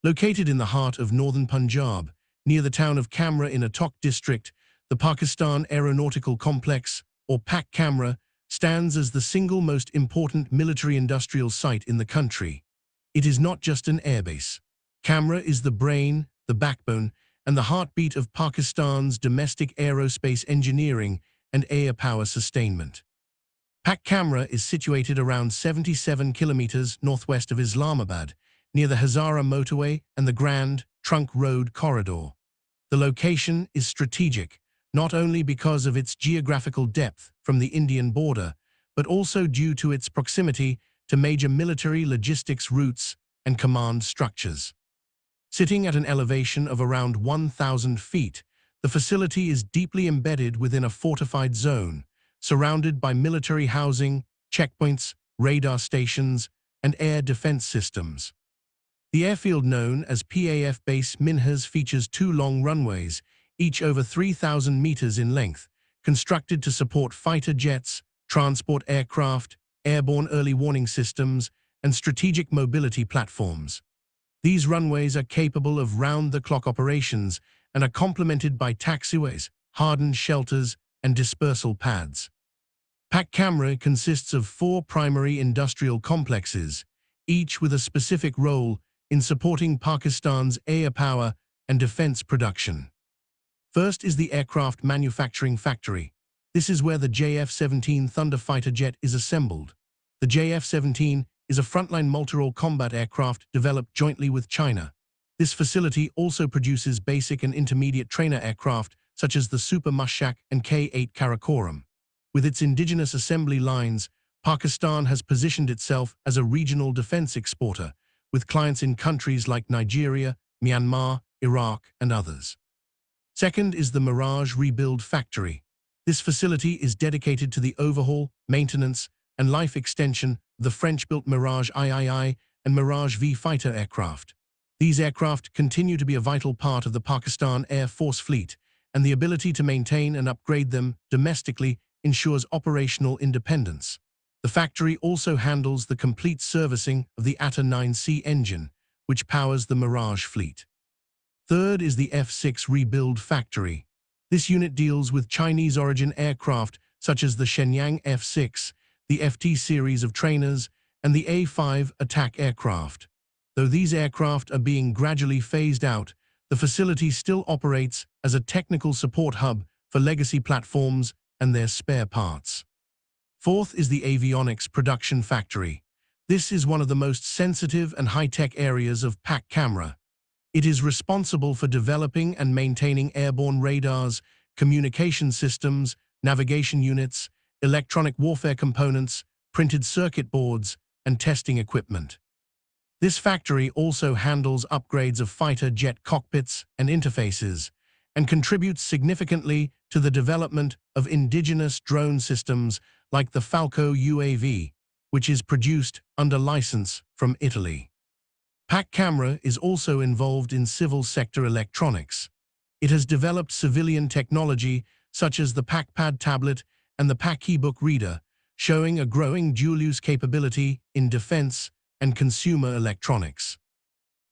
Located in the heart of northern Punjab, near the town of Kamra in Attock district, the Pakistan Aeronautical Complex, or PAC Kamra, stands as the single most important military-industrial site in the country. It is not just an airbase. Kamra is the brain, the backbone, and the heartbeat of Pakistan's domestic aerospace engineering and air power sustainment. PAC Kamra is situated around 77 kilometers northwest of Islamabad, near the Hazara motorway and the Grand Trunk Road corridor. The location is strategic, not only because of its geographical depth from the Indian border, but also due to its proximity to major military logistics routes and command structures. Sitting at an elevation of around 1,000 feet, the facility is deeply embedded within a fortified zone, surrounded by military housing, checkpoints, radar stations, and air defense systems. The airfield known as PAF Base Minhas features 2 long runways, each over 3,000 meters in length, constructed to support fighter jets, transport aircraft, airborne early warning systems, and strategic mobility platforms. These runways are capable of round-the-clock operations and are complemented by taxiways, hardened shelters, and dispersal pads. PAC Kamra consists of 4 primary industrial complexes, each with a specific role in supporting Pakistan's air power and defense production. First is the aircraft manufacturing factory. This is where the JF-17 Thunder fighter jet is assembled. The JF-17 is a frontline multi-role combat aircraft developed jointly with China. This facility also produces basic and intermediate trainer aircraft such as the Super Mushak and K-8 Karakoram. With its indigenous assembly lines, Pakistan has positioned itself as a regional defense exporter, with clients in countries like Nigeria, Myanmar, Iraq, and others. Second is the Mirage Rebuild Factory. This facility is dedicated to the overhaul, maintenance, and life extension of the French-built Mirage III and Mirage V fighter aircraft. These aircraft continue to be a vital part of the Pakistan Air Force fleet, and the ability to maintain and upgrade them domestically ensures operational independence. The factory also handles the complete servicing of the ATA-9C engine, which powers the Mirage fleet. Third is the F-6 Rebuild Factory. This unit deals with Chinese-origin aircraft such as the Shenyang F-6, the FT series of trainers, and the A-5 attack aircraft. Though these aircraft are being gradually phased out, the facility still operates as a technical support hub for legacy platforms and their spare parts. Fourth is the Avionics Production Factory. This is one of the most sensitive and high-tech areas of PAC Kamra. It is responsible for developing and maintaining airborne radars, communication systems, navigation units, electronic warfare components, printed circuit boards, and testing equipment. This factory also handles upgrades of fighter jet cockpits and interfaces, and contributes significantly to the development of indigenous drone systems like the Falco UAV, which is produced under license from Italy. PAC Kamra is also involved in civil sector electronics. It has developed civilian technology such as the PACpad tablet and the PAC e-book reader, showing a growing dual-use capability in defense and consumer electronics.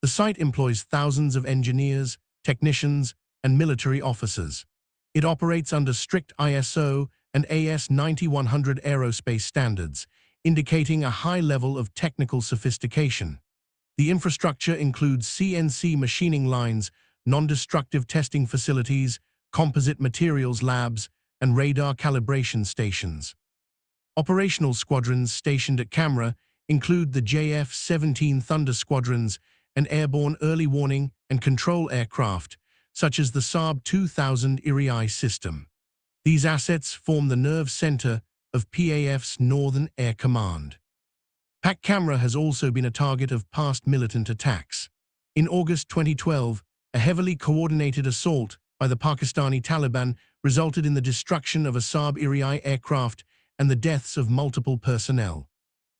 The site employs thousands of engineers, technicians, and military officers. It operates under strict ISO and AS9100 aerospace standards, indicating a high level of technical sophistication. The infrastructure includes CNC machining lines, non-destructive testing facilities, composite materials labs, and radar calibration stations. Operational squadrons stationed at Kamra include the JF-17 Thunder squadrons and airborne early warning and control aircraft, such as the Saab 2000 IRI system. These assets form the nerve center of PAF's Northern Air Command. PAC Kamra has also been a target of past militant attacks. In August 2012, a heavily coordinated assault by the Pakistani Taliban resulted in the destruction of a Saab IRI aircraft and the deaths of multiple personnel.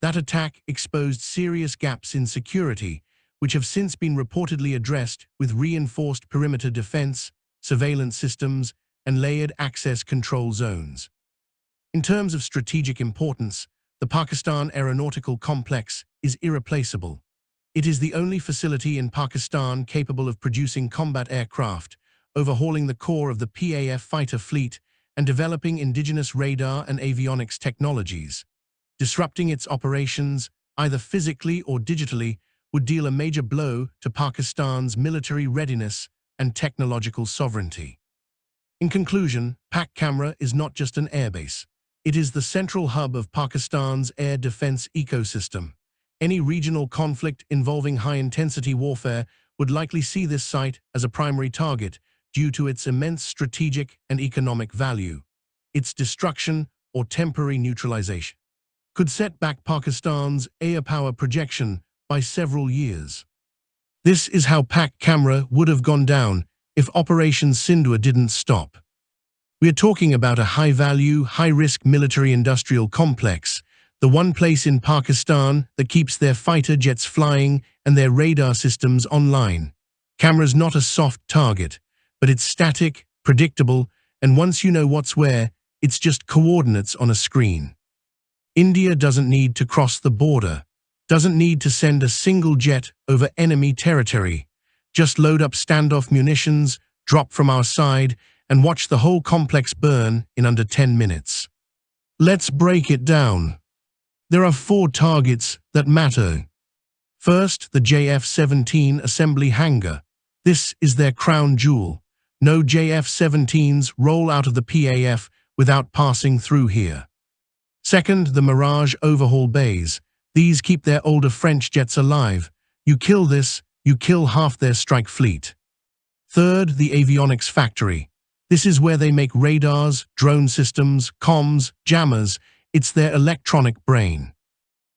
That attack exposed serious gaps in security, which have since been reportedly addressed with reinforced perimeter defense, surveillance systems, and layered access control zones. In terms of strategic importance, the Pakistan Aeronautical Complex is irreplaceable. It is the only facility in Pakistan capable of producing combat aircraft, overhauling the core of the PAF fighter fleet, and developing indigenous radar and avionics technologies. Disrupting its operations, either physically or digitally, would deal a major blow to Pakistan's military readiness and technological sovereignty. In conclusion, PAC Kamra is not just an airbase. It is the central hub of Pakistan's air defense ecosystem. Any regional conflict involving high-intensity warfare would likely see this site as a primary target due to its immense strategic and economic value. Its destruction or temporary neutralization could set back Pakistan's air power projection by several years. This is how PAC Kamra would have gone down if Operation Sindoor didn't stop. We are talking about a high-value, high-risk military-industrial complex, the one place in Pakistan that keeps their fighter jets flying and their radar systems online. Kamra's not a soft target, but it's static, predictable, and once you know what's where, it's just coordinates on a screen. India doesn't need to cross the border, doesn't need to send a single jet over enemy territory. Just load up standoff munitions, drop from our side, and watch the whole complex burn in under 10 minutes. Let's break it down. There are 4 targets that matter. First, the JF-17 assembly hangar. This is their crown jewel. No JF-17s roll out of the PAF without passing through here. Second, the Mirage overhaul bays. These keep their older French jets alive. You kill this, you kill half their strike fleet. Third, the avionics factory. This is where they make radars, drone systems, comms, jammers. It's their electronic brain.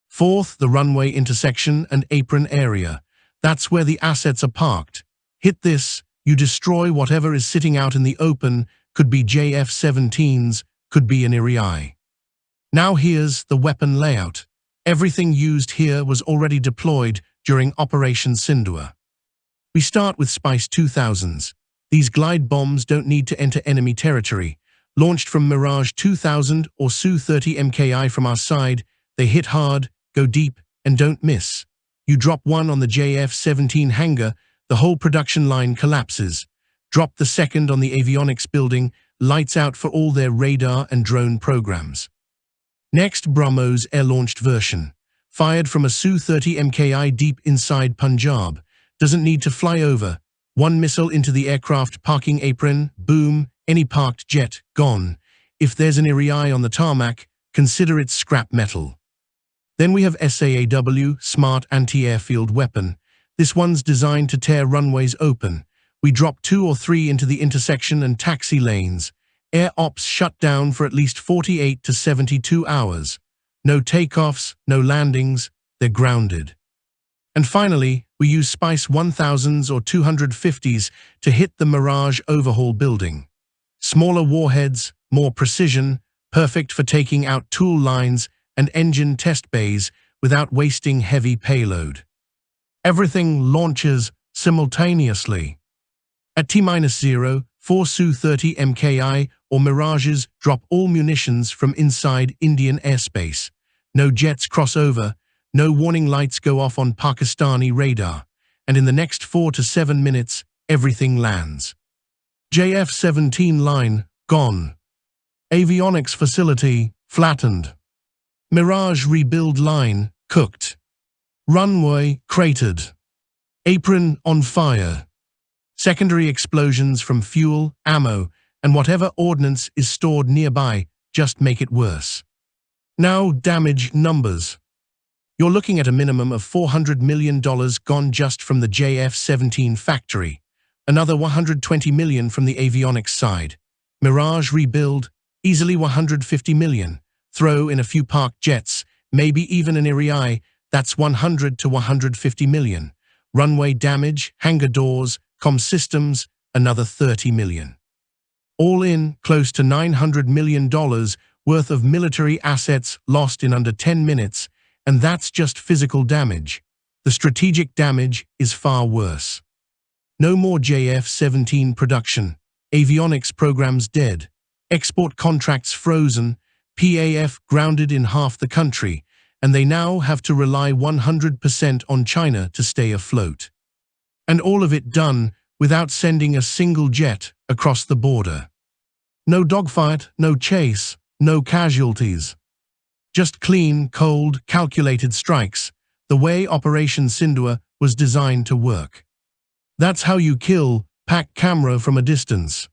Fourth, the runway intersection and apron area. That's where the assets are parked. Hit this, you destroy whatever is sitting out in the open, could be JF-17s, could be an Iri. Now here's the weapon layout. Everything used here was already deployed during Operation Sindoor. We start with Spice 2000s. These glide bombs don't need to enter enemy territory. Launched from Mirage 2000 or Su-30 MKI from our side, they hit hard, go deep, and don't miss. You drop one on the JF-17 hangar, the whole production line collapses. Drop the second on the avionics building, lights out for all their radar and drone programs. Next, BrahMos air-launched version. Fired from a Su-30 MKI deep inside Punjab. Doesn't need to fly over. One missile into the aircraft parking apron, boom, any parked jet, gone. If there's an Iri on the tarmac, consider it scrap metal. Then we have SAAW, Smart Anti-Airfield Weapon. This one's designed to tear runways open. We drop 2 or 3 into the intersection and taxi lanes. Air ops shut down for at least 48 to 72 hours. No takeoffs, no landings, they're grounded. And finally, we use Spice 1000s or 250s to hit the Mirage overhaul building. Smaller warheads, more precision, perfect for taking out tool lines and engine test bays without wasting heavy payload. Everything launches simultaneously. At T-0, 4 Su-30 MKI or Mirages drop all munitions from inside Indian airspace. No jets cross over, no warning lights go off on Pakistani radar, and in the next 4 to 7 minutes, everything lands. JF-17 line, gone. Avionics facility, flattened. Mirage rebuild line, cooked. Runway, cratered. Apron, on fire. Secondary explosions from fuel, ammo, and whatever ordnance is stored nearby just make it worse. Now, damage numbers. You're looking at a minimum of $400 million gone just from the JF-17 factory. Another $120 million from the avionics side. Mirage rebuild, easily $150 million. Throw in a few parked jets, maybe even an Iri, that's $100 to $150 million. Runway damage, hangar doors, comm systems, another $30 million. All in, close to $900 million worth of military assets lost in under 10 minutes, and that's just physical damage. The strategic damage is far worse. No more JF-17 production. Avionics programs dead. Export contracts frozen. PAF grounded in half the country. and they now have to rely 100% on China to stay afloat. And all of it done without sending a single jet across the border. No dogfight, no chase, no casualties. Just clean, cold, calculated strikes, the way Operation Sindoor was designed to work. That's how you kill PAC Kamra from a distance.